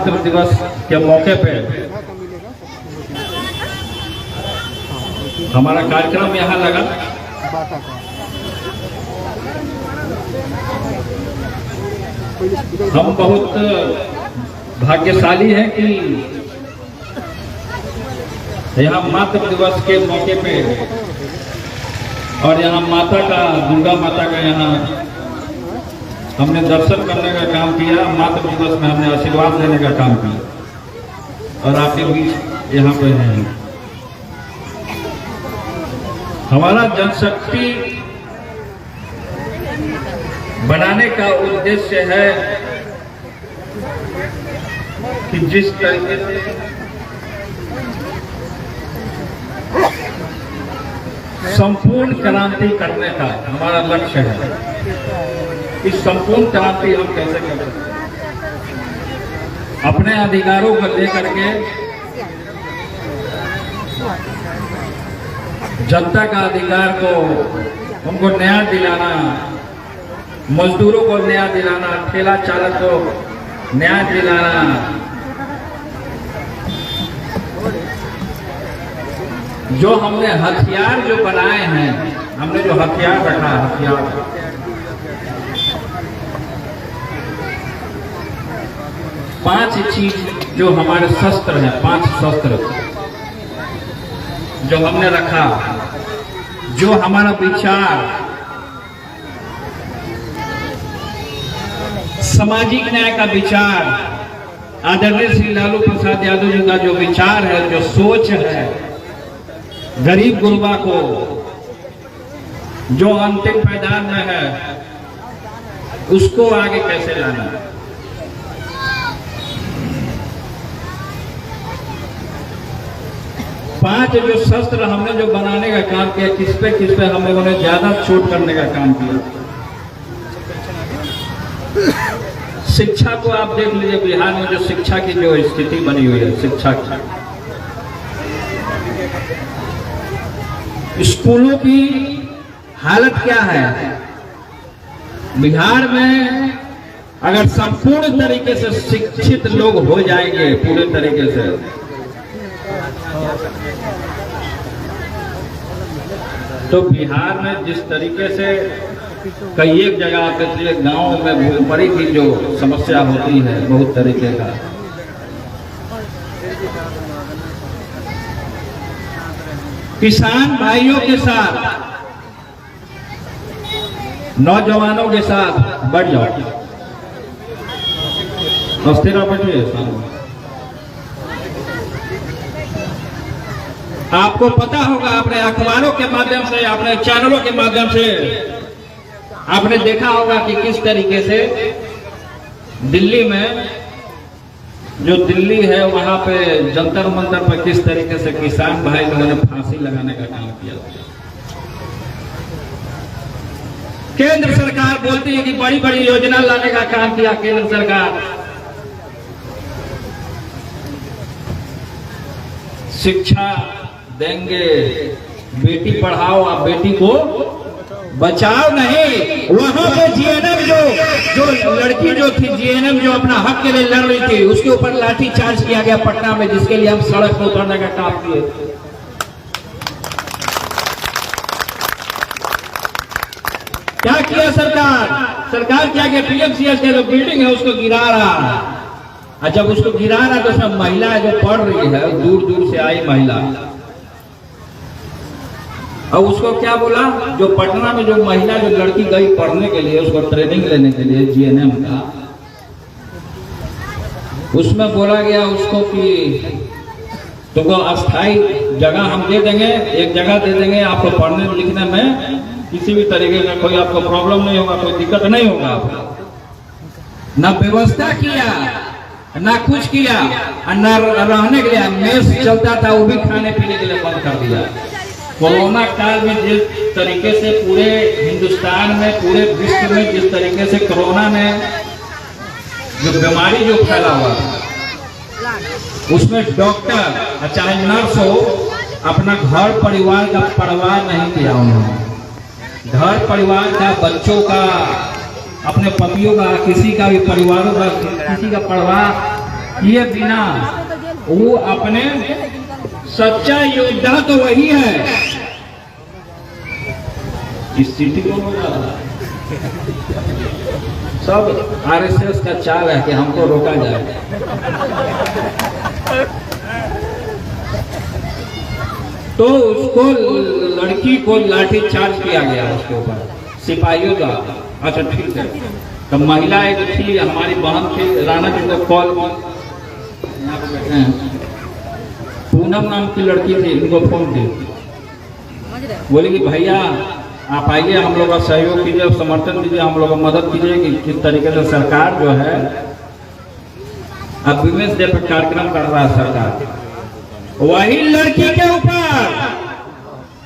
मातृ दिवस के मौके पे हमारा कार्यक्रम यहाँ लगा। हम बहुत भाग्यशाली हैं कि यहाँ मातृ दिवस के मौके पे और यहाँ माता का, दुर्गा माता का यहाँ हमने दर्शन करने का काम किया। मातृ दिवस में हमने आशीर्वाद लेने का काम किया और आपके बीच यहाँ पे हैं। हमारा जनशक्ति बनाने का उद्देश्य है कि जिस तरीके से संपूर्ण क्रांति करने का हमारा लक्ष्य है। इस संपूर्ण क्रांति हम कैसे कर सकते हैं? अपने अधिकारों को लेकर के जनता का अधिकार को उनको न्याय दिलाना, मजदूरों को न्याय दिलाना, ठेला चालक को न्याय दिलाना, जो हमने हथियार जो बनाए हैं, हमने जो हथियार रखा, हथियार 5 चीज जो हमारे शस्त्र हैं, 5 शस्त्र जो हमने रखा, जो हमारा विचार, सामाजिक न्याय का विचार, आदरणीय श्री लालू प्रसाद यादव जी का जो विचार है, जो सोच है, गरीब गुरबा को जो अंतिम पायदान में है उसको आगे कैसे लाना। पांच जो शस्त्र हमने जो बनाने का काम किया, किस पे हम लोगों ने ज्यादा चोट करने का काम किया। शिक्षा को आप देख लीजिए, बिहार में जो शिक्षा की जो स्थिति बनी हुई है, शिक्षा की, स्कूलों की हालत क्या है। बिहार में अगर संपूर्ण तरीके से शिक्षित लोग हो जाएंगे, पूरे तरीके से, तो बिहार में जिस तरीके से कई एक जगह पे गांव में भूखमरी की जो समस्या होती है, बहुत तरीके का, किसान भाइयों के साथ, नौजवानों के साथ बढ़ जाओ। अस्थिरा बैठिए। आपको पता होगा, आपने अखबारों के माध्यम से, आपने चैनलों के माध्यम से आपने देखा होगा कि किस तरीके से दिल्ली में, जो दिल्ली है वहां पे जंतर मंतर पर किस तरीके से किसान भाई लोगों ने फांसी लगाने का काम किया। केंद्र सरकार बोलती है कि बड़ी बड़ी योजना लाने का काम किया केंद्र सरकार। शिक्षा देंगे, बेटी पढ़ाओ, आप बेटी को बचाओ नहीं। वहां पे जीएनएम जो लड़की जो थी, जीएनएम जो अपना हक के लिए लड़ रही थी, उसके ऊपर लाठी चार्ज किया गया पटना में, जिसके लिए हम सड़क पर उतरने का काम किए। क्या किया सरकार? सरकार क्या किया? पीएमसीएच का जो बिल्डिंग है उसको गिरा रहा है। और जब उसको गिरा रहा तो उसमें महिला जो पढ़ रही है, दूर दूर से आई महिला, और उसको क्या बोला, जो पटना में जो महिला जो लड़की गई पढ़ने के लिए, उसको ट्रेनिंग लेने के लिए जीएनएम का, उसमें बोला गया उसको कि तुमको अस्थाई जगह हम दे देंगे, एक जगह दे देंगे, आपको पढ़ने लिखने में किसी भी तरीके का कोई आपको प्रॉब्लम नहीं होगा, कोई दिक्कत नहीं होगा। आपको ना व्यवस्था किया, ना कुछ किया, ना रहने के लिए मेस चलता था, वो भी खाने पीने के लिए बंद कर दिया। कोरोना काल में जिस तरीके से पूरे हिंदुस्तान में, पूरे विश्व में जिस तरीके से कोरोना ने जो बीमारी जो फैला हुआ, उसमें डॉक्टर चाहे नर्स हो, अपना घर परिवार का परवाह नहीं किया। उन्होंने घर परिवार का, बच्चों का, अपने पतियों का, किसी का भी परिवारों का, किसी का परवाह किए बिना वो अपने सच्चा योद्धा तो वही है। इस सिटी को सब आरएसएस का चाल है कि हमको रोका जाए। तो उसको लड़की को लाठी चार्ज किया गया उसके ऊपर सिपाहियों का। अच्छा ठीक है, तो महिला एक थी हमारी बहन थी राणा जी को कॉल, पूनम नाम की लड़की थी, इनको फोन की, बोली कि भैया आप आइए, हम लोग का सहयोग कीजिए, समर्थन कीजिए, हम लोग को मदद कीजिए कि किस तरीके से सरकार जो है अब विमेंस डे पर कार्यक्रम कर रहा है सरकार, वही लड़की के ऊपर।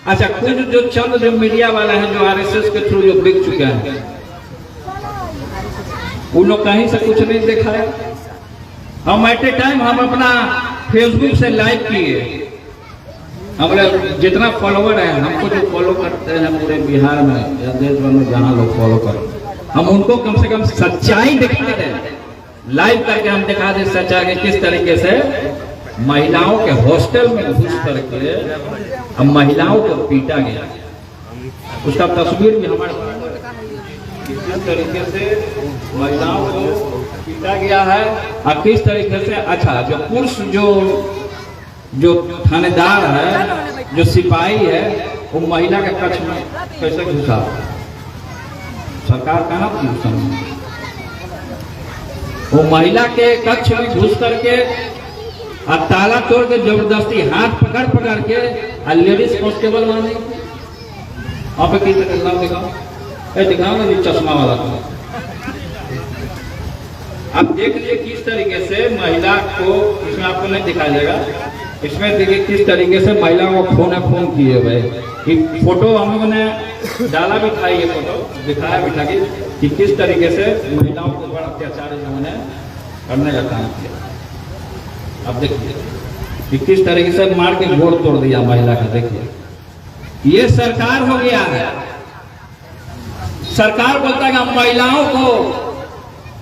अच्छा कुछ जो चंद जो मीडिया वाला है जो आरएसएस के थ्रू जो बिक चुके हैं, उन लोग कहीं से कुछ नहीं देखा है। हम एट ए टाइम हम अपना फेसबुक से लाइव किए, हमारे जितना फॉलोवर है, हमको जो फॉलो करते हैं पूरे बिहार में या देश भर में जहाँ लोग फॉलो करते, हम उनको कम से कम सच्चाई दिखा दें, लाइव करके हम दिखा दें सच्चाई किस तरीके से महिलाओं के हॉस्टल में घुस करके अब महिलाओं को पीटा गया। उसका तस्वीर भी हमारे किस तरीके से महिलाओं को पीटा गया है और किस तरीके से। अच्छा जो पुरुष जो थानेदार है, जो सिपाही है, वो महिला के कक्ष में कैसे घुसा? सरकार कहाँ थी उस समय? वो महिला के कक्ष में घुस करके और ताला तोड़ के जबरदस्ती हाथ पकड़ पकड़ के और लेडीज कांस्टेबल वाले आप नाम दिखाओ, दिखाओ ना चश्मा वाला। आप देख लीजिए किस तरीके से महिला को, इसमें आपको नहीं दिखाया जाएगा, इसमें देखिए किस तरीके से महिला को फोन किए हुए। फोटो हम लोगों ने डाला भी था, ये फोटो दिखाया भी था कि किस तरीके से महिलाओं को बड़ा अत्याचार इन्होंने करने का काम किया। अब देखिए कि किस तरीके से मार के गोड़ तोड़ दिया महिला का। देखिए ये सरकार हो गया है। सरकार बोलता है कि हम महिलाओं को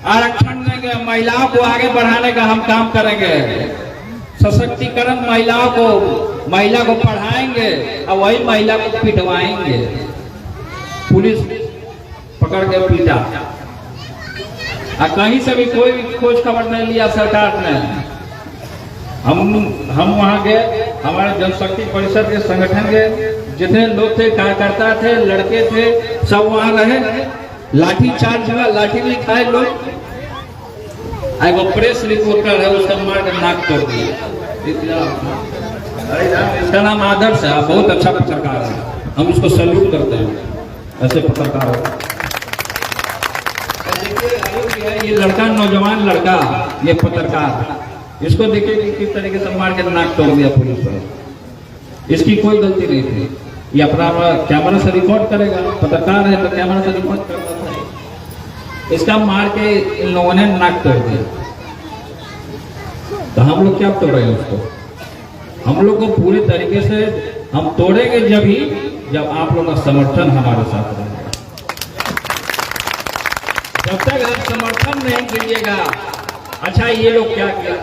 आरक्षण देंगे, महिलाओं को आगे बढ़ाने का हम काम करेंगे, सशक्तिकरण महिलाओं को, महिला को पढ़ाएंगे और वही महिला को पिटवाएंगे। पुलिस पकड़ के पीटा और कहीं से भी कोई खोज खबर नहीं लिया सरकार ने। हम वहां गए, हमारे जनशक्ति परिषद के संगठन के जितने लोग थे, कार्यकर्ता थे, लड़के थे, सब वहां रहे। लाठी चार्ज हुआ, लाठी भी खाए लोग। वो प्रेस रिपोर्टर है, उसका मार के नाक तोड़ दिया। इसका नाम आदर्श है, बहुत अच्छा पत्रकार है, हम उसको सैल्यूट करते हैं ऐसे पत्रकार। ये लड़का, नौजवान लड़का, ये पत्रकार, इसको देखिए कि किस तरीके से मार के नाक तोड़ दिया पुलिस पर। इसकी कोई गलती नहीं थी, ये अपना कैमरा से रिकॉर्ड करेगा, पत्रकार है तो कैमरा से रिकॉर्ड करता है। इसका मार के इन लोगों ने नाक तोड़ दिया। तो हम लोग क्या तोड़ रहे हैं उसको? हम लोग को पूरे तरीके से हम तोड़ेंगे जब आप लोग का समर्थन हमारे साथ रहेगा। जब तक आप समर्थन नहीं दीजिएगा। अच्छा ये लोग क्या किया,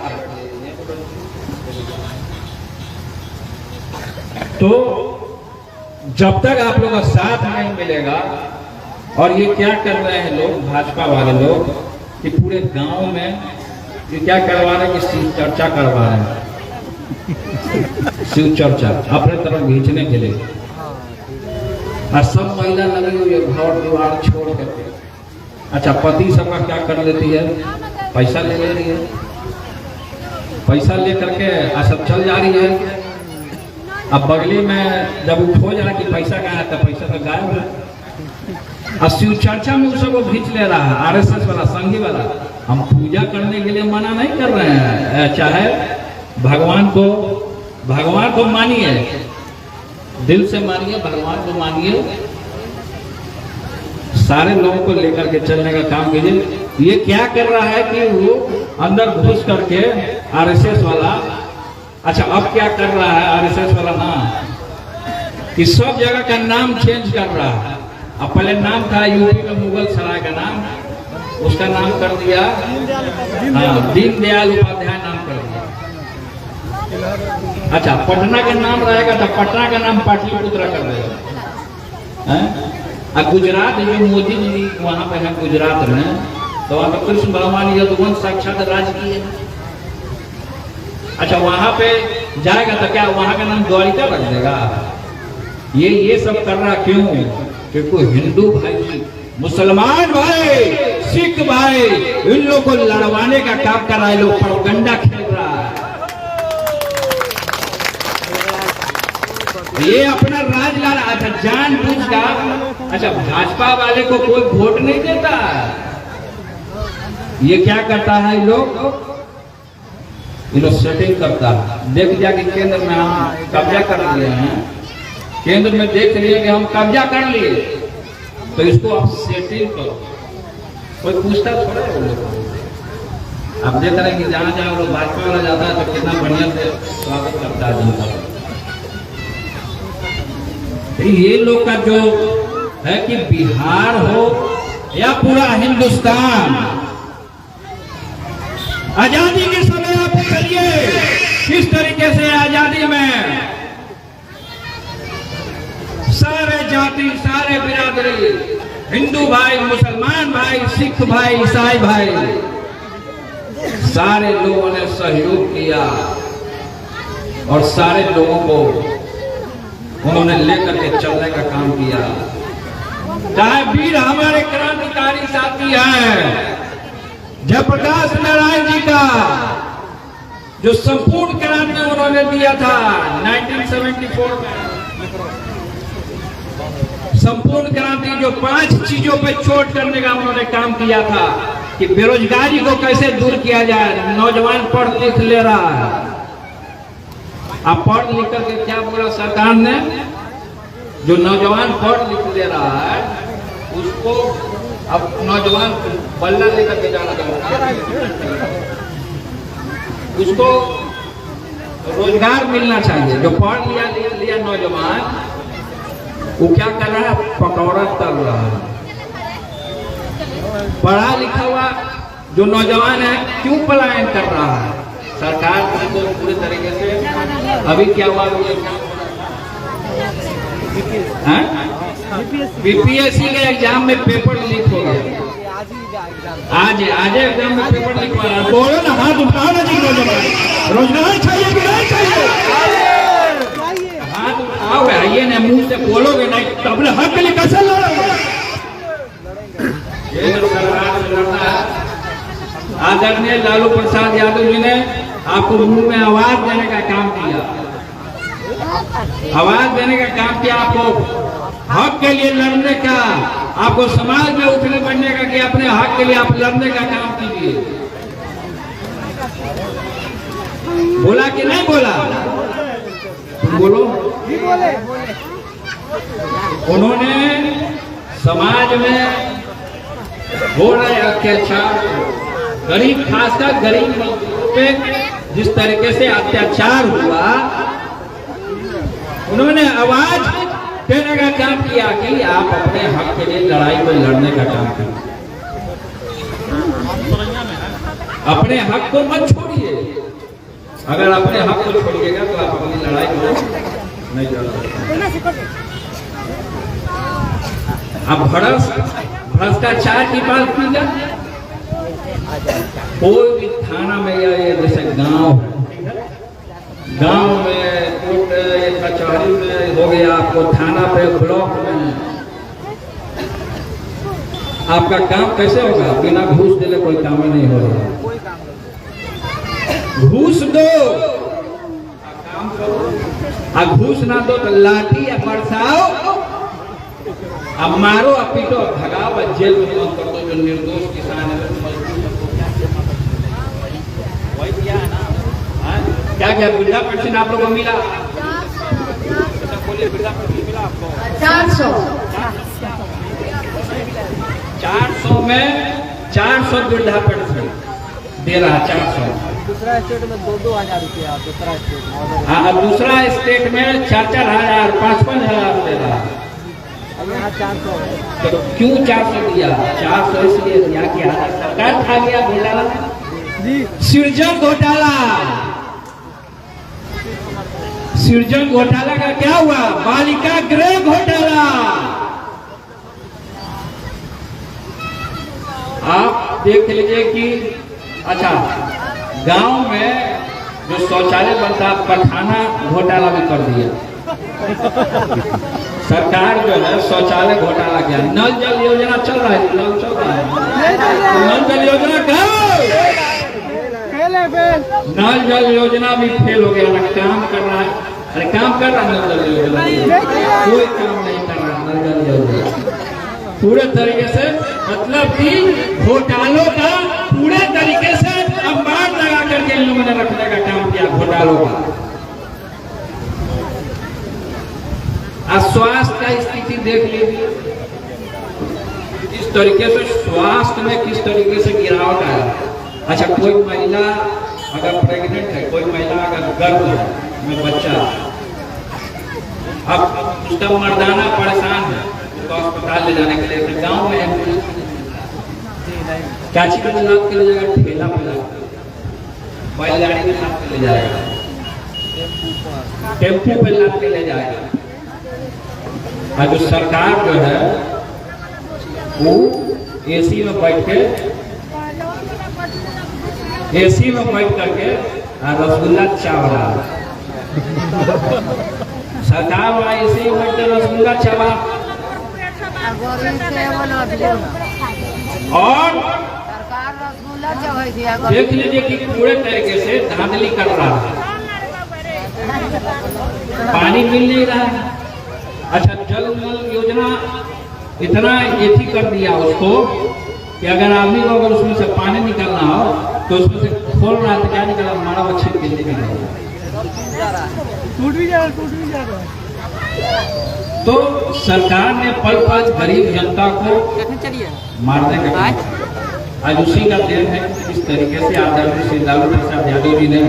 तो जब तक आप लोग का साथ नहीं मिलेगा, और ये क्या कर रहे हैं लोग, भाजपा वाले लोग, कि पूरे गांव में ये क्या करवा रहे हैं कि शिव चर्चा करवा रहे हैं। शिव चर्चा अपने तरफ खींचने के लिए, और सब महिला लगी हुई है घर द्वार छोड़ करके। अच्छा पति सबका क्या कर लेती है, पैसा ले रही है, पैसा ले करके सब चल जा रही है। अब बगली में जब खो जा रहा कि पैसा कहाँ है, तो पैसा तो गायब है। और शिव चर्चा में उसको खींच ले रहा है आरएसएस वाला, संघी वाला। हम पूजा करने के लिए मना नहीं कर रहे हैं, चाहे भगवान को मानिए, दिल से मानिए, भगवान को मानिए, सारे लोगों को लेकर के चलने का काम कीजिए। ये क्या कर रहा है कि वो अंदर घुस करके आरएसएस वाला, अच्छा अब क्या कर रहा है आरएसएस वाला ना, कि सब जगह का नाम चेंज कर रहा है। अब पहले नाम था यूपी में मुगल सराय का नाम, उसका नाम कर दिया दीनदयाल उपाध्याय नाम कर दिया। अच्छा, पटना का नाम रहेगा तो पटना का नाम पाटलिपुत्र कर देगा। और गुजरात जो मोदी जी वहां पे है गुजरात में, तो वहां पे कृष्ण भगवान यदुवंश साक्षात राज किए। अच्छा, वहां पे जाएगा तो क्या वहां का नाम द्वारिका रख देगा? ये सब कर रहा क्यों? क्योंकि हिंदू भाई, मुसलमान भाई, सिख भाई, इन लोगों को लड़वाने का काम कर रहा है, लोग प्रोपेगेंडा खेल रहा है। ये अपना राज ला रहा। अच्छा, जानबूझकर, अच्छा भाजपा वाले को कोई वोट नहीं देता, ये क्या करता है? ये लोग सेटिंग करता है। देख जाके केंद्र में हम कब्जा कर लिए हैं, केंद्र में देख लिए कि हम कब्जा कर लिए, तो इसको आप सेटिंग करो। कोई पूछता थोड़ा है वो लोग। आप देख रहे हैं कि जहाँ जहाँ लोग भाजपा वाला जाता है तो कितना बढ़िया से स्वागत करता है जनता का। ये लोग का जो है कि बिहार हो या पूरा हिंदुस्तान, आजादी के समय आप करिए किस तरीके से आजादी में सारे जाति, सारे बिरादरी, हिंदू भाई, मुसलमान भाई, सिख भाई, ईसाई भाई, सारे लोगों ने सहयोग किया और सारे लोगों को उन्होंने लेकर के चलने का काम किया। चाहे वीर हमारे क्रांतिकारी साथी हैं, जयप्रकाश नारायण जी का जो संपूर्ण क्रांति उन्होंने दिया था 1974 में, संपूर्ण क्रांति जो 5 चीजों पे चोट करने का उन्होंने काम किया था कि बेरोजगारी को कैसे दूर किया जाए। नौजवान पढ़ लिख ले रहा है, आप पढ़ लिख करके क्या बोला सरकार ने? जो नौजवान पढ़ लिख ले रहा है उसको अब नौजवान बल्ला लेकर के जाना चाहिए, उसको रोजगार मिलना चाहिए। जो पढ़ लिया नौजवान, वो क्या कर रहा है? पकौड़ा तल रहा है। पढ़ा लिखा हुआ जो नौजवान है क्यों पलायन कर रहा है? सरकार को पूरे तरीके से अभी क्या हुआ? बीपीएससी के एग्जाम में पेपर लीक हो गया। आज एग्जाम में पेपर लीक हो रहा है। बोलो ना, हाथ उठाओ ना जी। रोजगार चाहिए कि नहीं चाहिए? हाथ उठाओ, आइए ना, मुंह से बोलोगे नहीं तो अपने हक के लिए कैसे लड़ोगे? आदरणीय लालू प्रसाद यादव जी ने आपको मुंह में आवाज देने का काम किया, आवाज देने का काम किया, आपको हक के लिए लड़ने का, आपको समाज में उठने बढ़ने का कि अपने हक के लिए आप लड़ने का काम कीजिए। बोला कि नहीं बोला? तुम बोलो। उन्होंने समाज में हो रहे अत्याचार, गरीब, खासकर गरीब मजदूरों पे जिस तरीके से अत्याचार हुआ, उन्होंने आवाज देने का काम किया कि आप अपने हक के लिए लड़ाई में लड़ने का काम करें। अपने हक को मत छोड़िए। अगर अपने हक को छोड़िएगा तो आप अपनी लड़ाई को नहीं लड़ सकते। अब भ्रष्टाचार की बात की जाए, कोई भी थाना में या जैसे गांव में, कोर्ट, कचहरी में हो गया, आपको थाना पे, ब्लॉक में, आपका काम कैसे होगा? बिना घूस देने कोई काम नहीं हो रहा। घूस दो, काम करो। अब घूस ना दो तो लाठी या बरसाओ, अब मारो, अब पीटो, अब भगाओ, अब जेल में बंद कर दो। जो निर्दोष किसान है वही किया है ना। क्या क्या वृद्धा पेंशन आप लोगों को मिला? बोलिए, वृद्धा पेंशन मिला आपको? 400 में 400 वृद्धा पेंशन दे रहा। 400 दूसरा स्टेट में 2-2 रुपया, दूसरा स्टेट में। हाँ, दूसरा स्टेट में 4-4 हजार, 5-5 हजार दे रहा। अब यहाँ 400 है। तो क्यों 400 दिया? 400 इसलिए दिया कि आधा सरकार खा गया घोटाला जी। सृजन घोटाला। सृजन घोटाला का क्या हुआ? बालिका गृह घोटाला। आप देख लीजिए कि अच्छा गांव में जो शौचालय बनता पठाना घोटाला भी कर दिया सरकार जो है। शौचालय घोटाला किया। नल जल योजना चल रहा है, नल चल रहा है, नल जल योजना कहाँ? नल जल योजना भी फेल हो गया ना, काम कर रहा है। अरे काम कर रहा है नल जल योजना, कोई काम नहीं कर रहा नल जल योजना पूरे तरीके से। मतलब कि घोटालों का पूरे तरीके से अंबार लगा करके इन लोगों ने रखने का काम किया घोटालों का। स्वास्थ्य का स्थिति देख लीजिए किस तरीके से, स्वास्थ्य में किस तरीके से गिरावट आया। अच्छा कोई महिला अगर प्रेग्नेंट है, कोई महिला अगर गर्भ है में बच्चा, अब उसका मर्दाना परेशान है, उसको अस्पताल ले जाने के लिए गांव में एम्बुलेंस चाची को लाद के ले जाएगा, ठेला पे बैलगाड़ी में लाद के ले जाएगा, टेम्पू पे लाद के ले जाएगा। और जो सरकार जो है वो एसी में बैठ के, एसी में बैठ करके रसगुल्ला चावला, सरकार वाला एसी में बैठ कर रसगुल्ला चावला। और देख लीजिए कि पूरे तरीके से धांधली कर रहा है, पानी मिल नहीं रहा है। अच्छा जल नल योजना इतना एथी कर दिया उसको कि अगर आदमी को अगर उसमें से पानी निकलना हो तो उसमें से खोल रहा है तो क्या निकला, हमारा बच्चे के लिए टूट भी जा रहा है। तो सरकार ने पल पल गरीब जनता को मारने का आज उसी का देन है। इस तरीके से आदरणीय श्री लालू प्रसाद यादव जी ने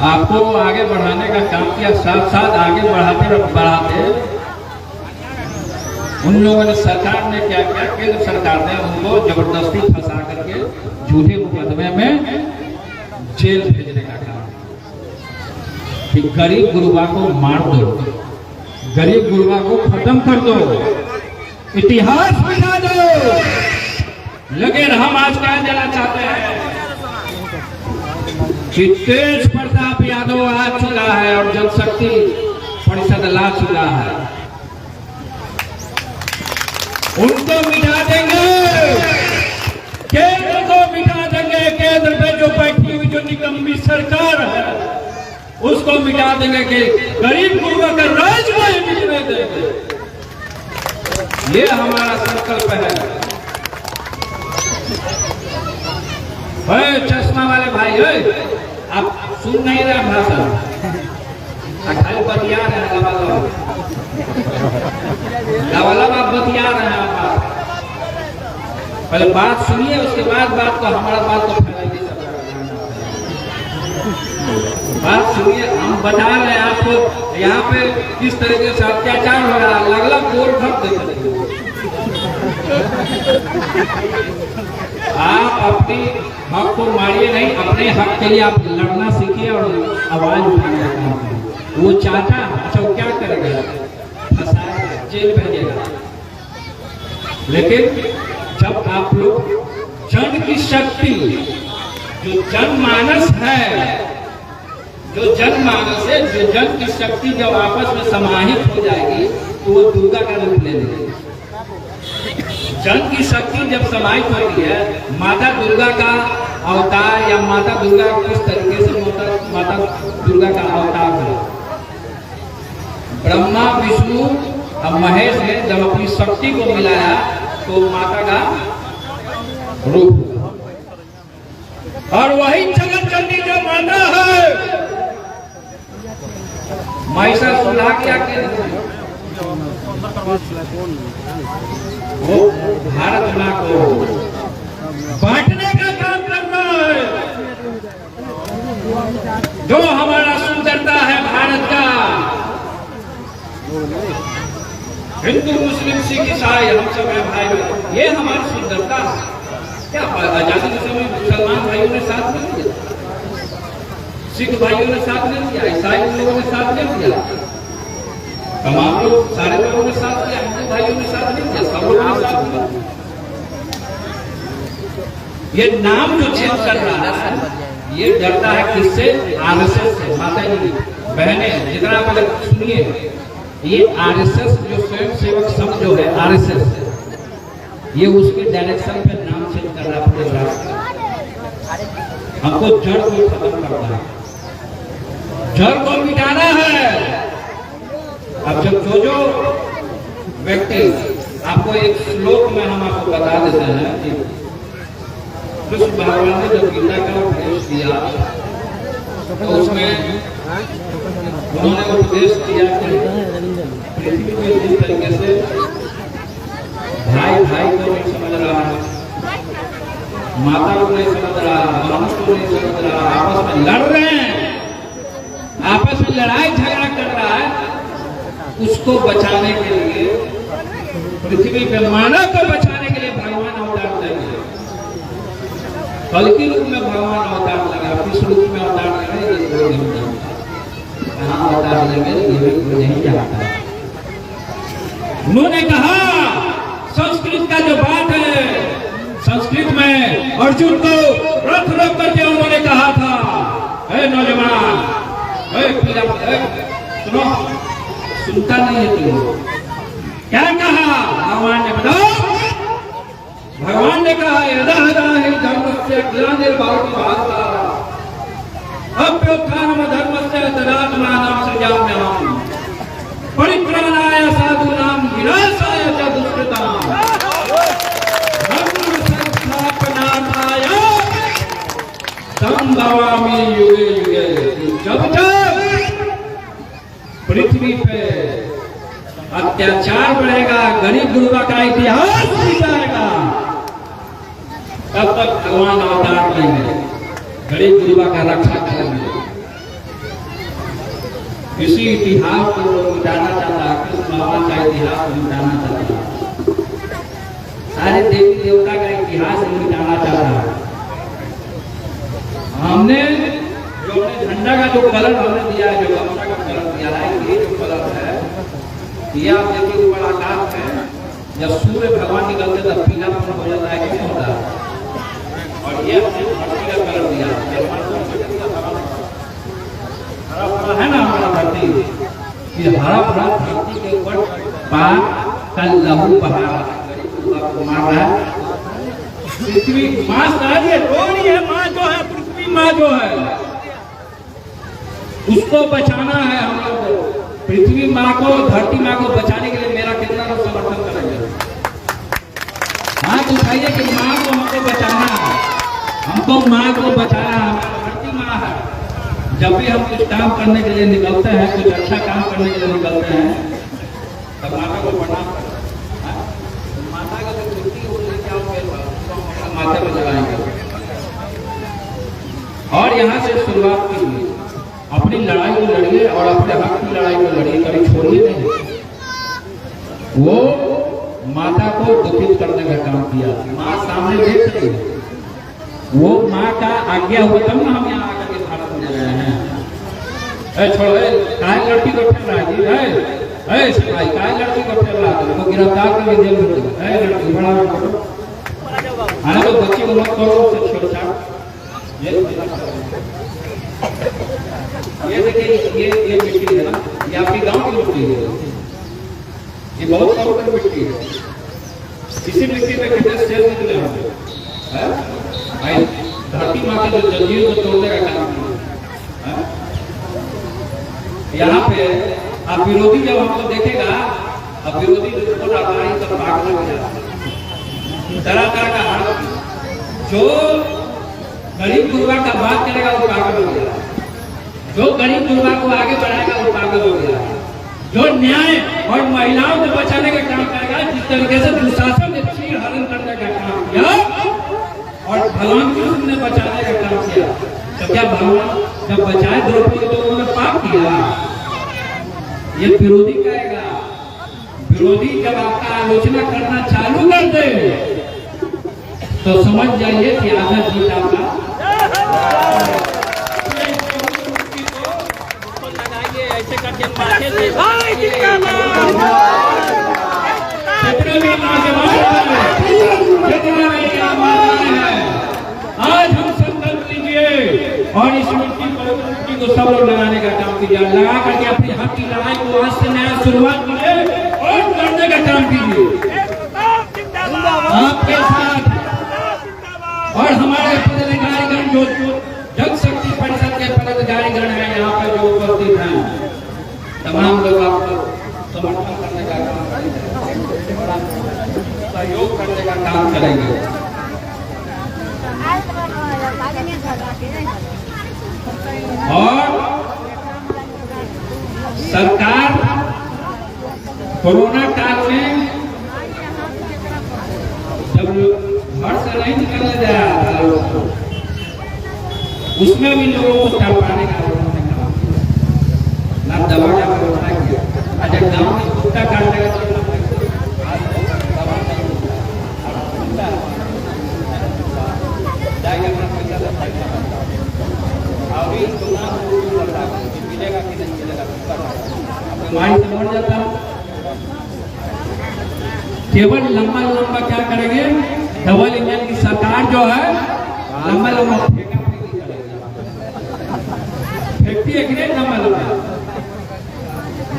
आपको आगे बढ़ाने का काम किया, साथ साथ आगे बढ़ाते उन लोगों ने, सरकार ने क्या किया, केंद्र सरकार ने उनको जबरदस्ती फंसा करके झूठे मुकदमे में जेल भेजने का काम कि गरीब गुरुबा को मार दो, गरीब गुरुबा को खत्म कर दो, इतिहास मिटा दो। लेकिन हम आज क्या देना चाहते हैं कि तेज प्रताप यादव आ चुका है और जनशक्ति परिषद ला चुका है, उनको मिटा देंगे, केंद्र को मिटा देंगे। केंद्र में जो बैठी हुई जो निकम्मी सरकार है उसको मिटा देंगे कि गरीब गुरुबा का राज नहीं मिटने देंगे। ये हमारा संकल्प है। चश्मा वाले भाई आप सुन नहीं रहे भाषण, खाली बतिया रहे हैं, आप बतिया रहे हैं। आप पहले बात सुनिए, उसके बाद बात को, हमारा बात को फैलाइए। बात सुनिए, हम बता रहे हैं आपको यहाँ पे किस तरीके से अत्याचार हो रहा है। अलग गोल भक्त देते, आप अपनी हक को मारिए नहीं, अपने हक के लिए आप लड़ना सीखिए और आवाज उठाने का काम कीजिए। वो चाहता, अच्छा वो क्या करेगा, फंसाएगा, जेल भेजेगा। लेकिन जब आप लोग जन की शक्ति, जो जनमानस है, जो जनमानस है, जो जन की शक्ति जब आपस में समाहित हो जाएगी तो वो दुर्गा का रूप ले लेगी। जन की शक्ति जब समाहित होती है, माता दुर्गा का अवतार या माता दुर्गा किस तरीके से माता दुर्गा का अवतार है। ब्रह्मा विष्णु और महेश ने जब अपनी शक्ति को मिलाया तो माता का रूप, और वही जगत जननी जो माता है, महिषासुर क्या वो भारत माँ को बांटने का काम करना है। जो हमारा सुंदरता है भारत का, हिंदू मुस्लिम सिख ईसाई हम सब हैं भाई। ये हमारी सुंदरता है। क्या आजादी के समय मुसलमान भाइयों ने साथ नहीं दिया, सिख भाइयों ने साथ नहीं दिया, ईसाई लोगों ने साथ नहीं दिया, तमाम लोग सारे लोगों ने साथ दिया, हिंदू भाइयों ने साथ नहीं दिया, सब लोगों ने साथ दिया। ये नाम जो चेंज कर रहा है ये डरता है किससे? आरएसएस से। माता जी बहने जितना आप अगर सुनिए, ये आरएसएस जो स्वयं सेवक संघ जो है आरएसएस, ये उसके डायरेक्शन पे नाम चेंज कर रहा है। हमको जड़ को खत्म करना है, जड़ को मिटाना है। अब जब जो व्यक्ति आपको एक श्लोक में हम आपको बता देते हैं कि कृष्ण भगवान ने जब गीता का उपदेश दिया तो उसमें उन्होंने उपदेश दिया कि पृथ्वी को जिस तरीके से भाई भाई को नहीं समझ रहा है, माता को नहीं समझ रहा, मनुष्य को नहीं समझ रहा, आपस में लड़ रहे हैं, आपस में लड़ाई झगड़ा कर रहा है, उसको बचाने के लिए पृथ्वी पे मानव को बचाने के लिए भगवान अवतार लेंगे। कल की रूप में भगवान अवतार लगा, किस रूप में अवतार लगा कहाँ अवतार लेंगे ये भी नहीं जानता। उन्होंने कहा संस्कृत का जो बात है, संस्कृत में अर्जुन को रथ रोक करके उन्होंने कहा था, हे नौजवान, हे पीला, सुनो, सुनता नहीं है तू। क्या कहा भगवान ने? बताओ। भगवान ने कहा यदा यदा हि धर्मस्य ग्लानिर्भवति भारत अभ्युत्थानम् धर्मस्य तदात्मानं सृजाम्यहम् परित्राणाय साधूनां विनाशाय च दुष्कृतां धर्म संस्थापनार्थाय संभवामि युगे युगे। जब जब पृथ्वी पे अत्याचार बढ़ेगा, गरीब गुरुबा का इतिहास मिटाएगा, तब तक भगवान अवतार लेंगे, गरीब गुरुबा का रक्षा करेंगे। इसी इतिहास को मिटाना चाहता है, कृष्ण भगवान का इतिहास को मिटाना चाहता है, सारे देवी देवता का इतिहास मिटाना चाहता है। हमने जो झंडा का जो कलर हमने दिया है, जो गमछा का कलर दिया है, ये जो कलर है ये आप देखिए ऊपर आकाश है, जब सूर्य भगवान निकलते तब पीला हो जाता है, क्या होता है? और ये धरती का कलर दिया हरा भरा है ना हमारा धरती, ये हरा भरा धरती के ऊपर पाक का लहू बहा आपको मार रहा है। पृथ्वी माँ सारी डोरी है, माँ जो है, पृथ्वी माँ जो है, उसको बचाना है हम लोग को। पृथ्वी माँ को, धरती माँ को बचाने के लिए मेरा कितना लोग समर्थन करेंगे? हाथ उठाइए कि माँ को हमको बचाना है, हमको माँ को बचाना है, धरती माँ है। जब भी हम कुछ काम करने के लिए निकलते हैं, कुछ अच्छा काम करने के लिए निकलते हैं, तब माता को प्रणाम करना। माता का जो छुट्टी हो क्या माथे पर लगाएंगे। और यहाँ से शुरुआत कीजिए, अपनी लड़ाई को लड़िए और अपने हक की लड़ाई को लड़िए, कभी छोड़िए नहीं। वो माता को दुखित करने का काम किया, माँ सामने देख रही है, वो माँ का आज्ञा हुआ तब ना हम यहाँ आकर के भारत में गए हैं। छोड़ो, काहे लड़की को ठेल रहा है जी? सिपाही काहे लड़की को ठेल रहा है? तो गिरफ्तार करके जेल में दो। लड़की बड़ा आने तो बच्ची को मत करो, छेड़छाड़। ये देखिए, ये मिट्टी है ना, ये आपके गांव की मिट्टी है, ये बहुत करोड़ मिट्टी है। इसी मिट्टी में कितने सेल निकले होंगे? धरती माँ के जो जंजीर को तोड़ने का काम किया। यहाँ पे अब विरोधी जब हमको देखेगा, अब विरोधी बिल्कुल हमारी तरफ भागने हो जाता है, तरह तरह का हाल। जो गरीब गुरुबा का बात करेगा वो पागल हो गया, जो गरीब गुरुबा को आगे बढ़ाएगा वो पागल हो गया, जो न्याय और महिलाओं को बचाने का काम करेगा, जिस तरीके से दुशासन ने चीर हरण करने का काम किया और भगवान कृष्ण ने बचाने का काम किया, तो क्या भगवान जब बचाए द्रौपदी तो उन्होंने पाप किया? ये विरोधी कहेगा, विरोधी जब आपका आलोचना करना चालू कर दे तो समझ जाइए कि आधा जीत आपका ऐसे करके पाछे से आज हम संकल्प लीजिए और इस मिट्टी को सब लोग लगाने का काम कीजिए, लगा करके अपने हक की लड़ाई को आज से नया शुरुआत कीजिए और लड़ने का काम कीजिए आपके साथ। और हमारे पदाधिकारीगण जो जन शक्ति परिषद के पदाधिकारीगण हैं यहाँ पर जो उपस्थित हैं, तमाम लोग आपको समर्थन करने का काम करेंगे, सहयोग करने का काम करेंगे। और सरकार कोरोना काल में जब घर से नहीं निकलने दे रहा था लोगों को, उसमें भी लोगों को तड़पाने का ना दवा का व्यवस्था किया। आज गाँव में कुत्ता काटने का मर जाता। केवल लंबा लंबा क्या करेंगे, डबल इंजन की सरकार जो है लंबा लंबा फेंकती है कि नहीं, लंबा लंबा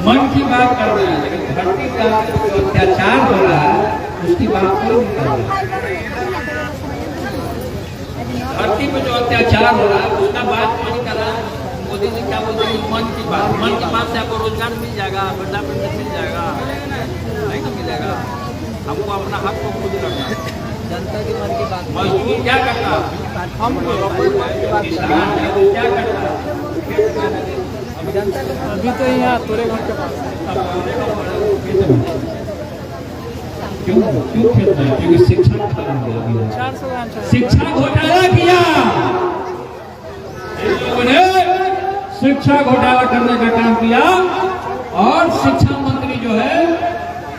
मन की बात कर रहे हैं, लेकिन धरती का जो अत्याचार हो रहा है उसकी बात कोई नहीं कर रहा। धरती पे जो अत्याचार हो रहा है उसका बात कोई नहीं कर रहा। मोदी जी क्या बोलते हैं, मन की बात से आपको रोजगार मिल जाएगा, वृद्धापेंशन मिल जाएगा, नहीं तो मिलेगा। हमको अपना हक को खुद करना, जनता के मन की बात। मजदूर क्या करता, हम किसान है वो क्या करता, अभी तो यहाँ तोरे घर के पास क्यों खेलते हैं, क्योंकि शिक्षा घोटाला किया इन लोगों ने, शिक्षा घोटाला करने का काम किया। और शिक्षा मंत्री जो है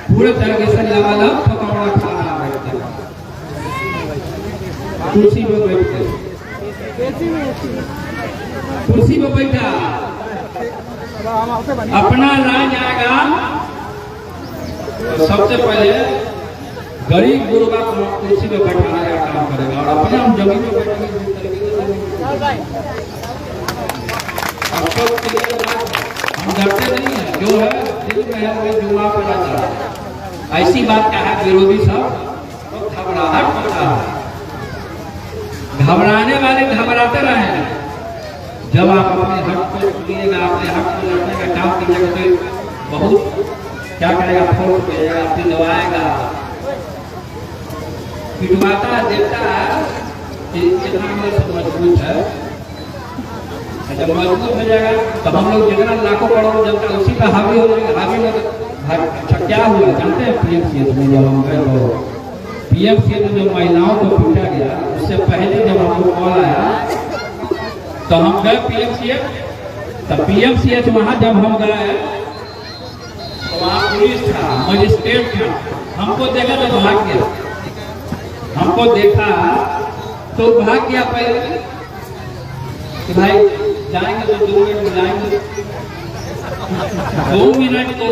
पूरे तरीके से लबालब पकौड़ा खा रहा है, कुर्सी पे बैठे, कुर्सी पे बैठा, अपना राज आएगा तो सबसे पहले गरीब गुरबा को कुर्सी पे बैठाने का काम करेगा और अपने हम जमीन पे बैठेंगे। हम डरते नहीं है, जो है दिल में है वही जुआ पर आता है। ऐसी बात का है, विरोधी सब घबराहट करता है, घबराने वाले घबराते रहे। जब आप अपने हक को लीजिएगा, अपने हक को लड़ने का काम कीजिएगा तो बहुत क्या करेगा, फोड़ करेगा, पिटवाएगा, पिटवाता देखता है कि कितना मजबूत है। जब मजबूत हो जाएगा तो हम लोग जितना लाखों करोड़ों जनता उसी का हावी हो जाएगा। हावी में अच्छा क्या हुआ जानते हैं, पीएमसीएच में जब हम गए तो पीएमसीएच में जो महिलाओं को पीटा गया, उससे पहले जब हमको कॉल आया तो हम गए पीएमसीएच। तो पीएमसीएच वहाँ जब हम गए तो वहाँ पुलिस था, मजिस्ट्रेट था, हमको देखा तो भाग गया, हमको देखा तो भाग गया पहले कि भाई जाएंगे तो 2 मिनट जाएंगे। 2 मिनट तो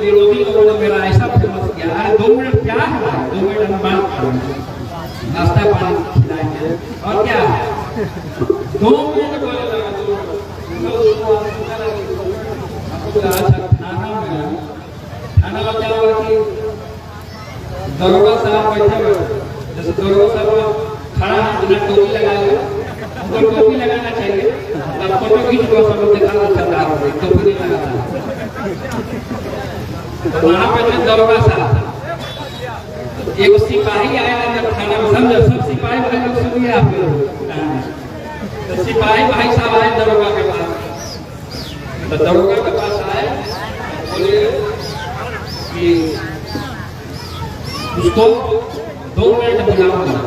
विरोधी लोगों ने मेरा ऐसा फेमस किया, अरे 2 मिनट क्या है, 2 मिनट हम बात करेंगे, नाश्ता पानी खिलाएंगे और क्या है, 2 मिनट बोले लगा। थाना में क्या हुआ कि दरोगा साहब बैठे हुए, जैसे दरोगा साहब खड़ा है, बिना टोपी लगाए, उनको टोपी लगाना चाहिए, अब फोटो खींच लो, सब लोग दिखा दो सरदार को, टोपी नहीं लगाता। तो वहाँ पे जो दरोगा साहब, एक सिपाही आया जब थाना में, समझो सब सिपाही भाई लोग सुनिए आप लोग, तो सिपाही भाई साहब आए दरोगा के पास, तो दरोगा के पास आए, बोले कि उसको 2 मिनट बुलाऊंगा।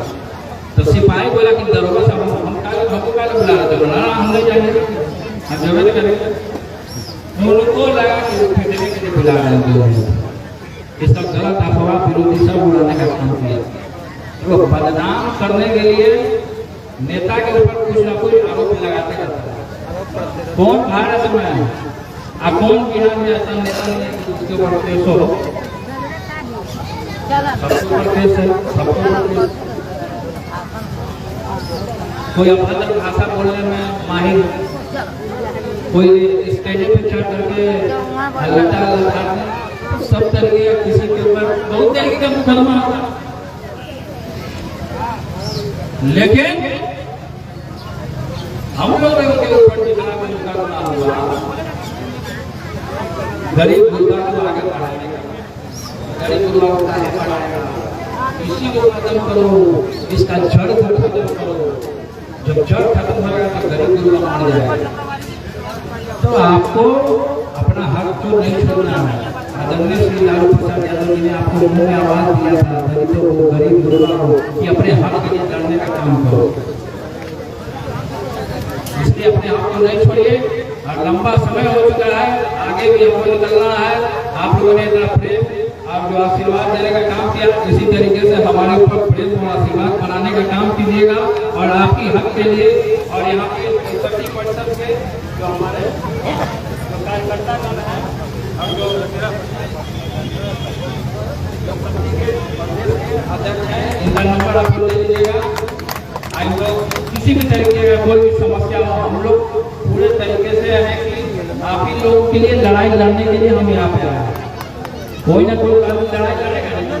तो सिपाही बोला कि दरोगा साहब हम हमको क्या बुला रहे थे, बोला हम नहीं जाएंगे, हम जरूरत करेंगे। उनको लगा कि फेंकने के लिए बुला रहे हैं, ये सब गलत अफवाह विरोधी सब उड़ाने का काम किया। तो बदनाम करने के लिए नेता के ऊपर कुछ ना कुछ आरोप लगाते रहता है। कौन भारत में कौन बिहार में ऐसा नेता नहीं है उसके ऊपर केस हो? सबके ऊपर केस है, सबके ऊपर केस। कोई अभद्र भाषा बोलने में माहिर, कोई स्टेज पे चढ़ करके लटा लटाने, सब तरीके किसी के ऊपर बहुत तरीके का मुकदमा होता है। लेकिन हम लोग के ऊपर जितना कोई मुकदमा हुआ, गरीब गुरबा को आगे बढ़ाने का, गरीब गुरबा को आगे बढ़ाने का, इसी को खत्म करो, इसका जड़ खत्म करो। जब जड़ खत्म होगा तो गरीब गुरबा मर जाएगा। तो आपको अपना हक तो नहीं छोड़ना है। आदरणीय श्री लालू प्रसाद यादव जी ने आपको मुंह में आवाज दिया था दलितों को, गरीब गुरबा को, कि अपने हक के लिए लड़ने का काम करो। इसलिए अपने आप को नहीं छोड़िए। और लंबा समय हो चुका है, आगे भी हमको निकलना है। आप लोगों ने इतना प्रेम और जो आशीर्वाद देने का काम किया, इसी तरीके से हमारे ऊपर प्रेम और आशीर्वाद बनाने का काम कीजिएगा। और आपकी हक के लिए और यहाँ पे 30% के जो हमारे कार्यकर्ता गण है और जो अध्यक्ष है, इनका नंबर आप लोग ले लीजिएगा। हम लोग किसी भी तरीके का कोई भी समस्या हो, हम लोग पूरे तरीके से है कि आप ही लोगों के लिए लड़ाई लड़ने के लिए हम यहाँ पे आए। कोई ना कोई कानून लड़ाई लड़ेगा नहीं,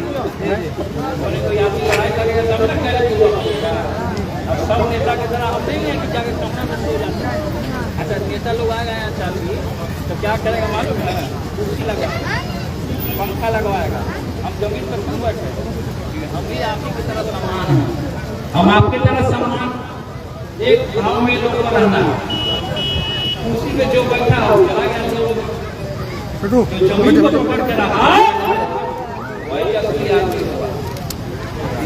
कोई आदमी लड़ाई करेगा तब तक करेगा। अब सब नेता की तरह हम नहीं है कि जाके सामने में सो जाते हैं। अच्छा, नेता लोग आ गए हैं चालू, तो क्या करेगा मालूम है? कुर्सी लगाएगा, पंखा लगवाएगा। हम जमीन पर क्यों बैठे? हम भी आप ही की तरह सम्मान है, हम आपकी तरह सम्मान एक गाँव में लोग को रहना है। कुर्सी पे जो बैठा हो चला गया, जो जमीन को पकड़ के रहा